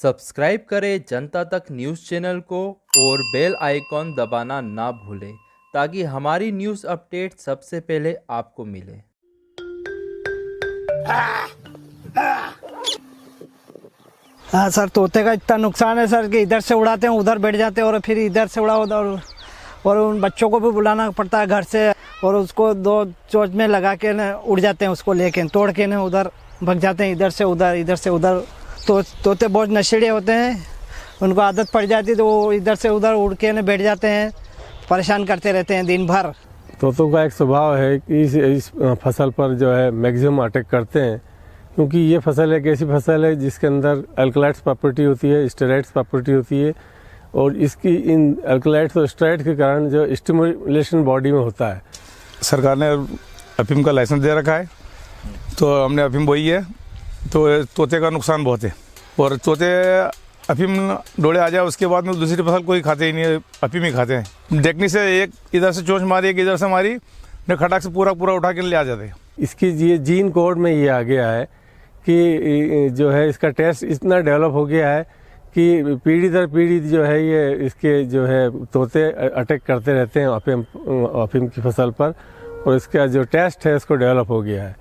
Subscribe करें जनता तक news channel को और बेल आइकॉन दबाना ना भूलें ताकि हमारी न्यूज़ अपडेट सबसे पहले आपको मिले। हाँ सर, तोते का इतना नुकसान है सर कि इधर से उड़ाते हैं उधर बैठ जाते हैं और फिर इधर से उड़ा उधर, और उन बच्चों को भी बुलाना पड़ता है घर से, और उसको दो चोंच में लगा के न उड़ जाते हैं, उसको लेके तोड़ के न उधर भग जाते हैं, इधर से उधर। तो तोते बहुत नशेड़े होते हैं, उनको आदत पड़ जाती है तो वो इधर से उधर उड़ के न बैठ जाते हैं, परेशान करते रहते हैं दिन भर। तोतों का एक स्वभाव है कि इस फसल पर जो है मैक्सिमम अटैक करते हैं, क्योंकि ये फसल एक ऐसी फसल है जिसके अंदर अल्कलाइड्स प्रॉपर्टी होती है, स्टेरॉइड्स प्रॉपर्टी होती है, और इसकी इन अल्कलाइड्स और स्टेरॉइड के कारण जो स्टिमुलेशन बॉडी में होता है। सरकार ने अफीम का लाइसेंस दे रखा है, तो हमने अफीम बोई है, तो तोते का नुकसान बहुत है। और तोते अफीम डोले आ जाए उसके बाद में दूसरी फसल कोई खाते ही नहीं है, अफीम ही खाते हैं। देखने से एक इधर से चोंच मारी, एक इधर से मारी, ने खटाक से पूरा उठा के ले आ जाते हैं। इसकी ये जीन कोड में ये आ गया है कि जो है इसका टेस्ट इतना डेवलप हो गया है कि पीढ़ी दर पीढ़ी जो है ये इसके जो है तोते अटैक करते रहते हैं अफीम की फसल पर, और इसका जो टेस्ट है इसको डेवलप हो गया है।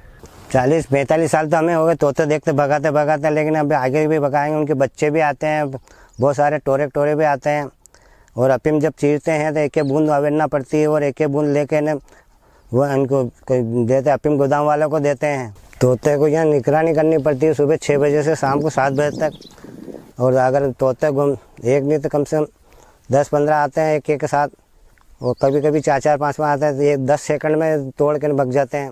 40-45 साल तो हमें हो गए तोते देखते भगाते, लेकिन अभी आगे भी भगाएंगे। उनके बच्चे भी आते हैं, बहुत सारे टोरे भी आते हैं, और अफीम जब चीरते हैं तो एक बूंद अवेरना पड़ती है, और एक बूंद लेके न वो इनको देते, अफीम गोदाम वालों को देते हैं। तोते को यहाँ निगरानी करनी पड़ती है सुबह 6 बजे से शाम को 7 बजे तक, और अगर तोते एक नहीं तो कम से कम 10-15 आते हैं एक के साथ, और कभी 4-5 में आते हैं तो ये 10 सेकंड में तोड़ के भग जाते हैं।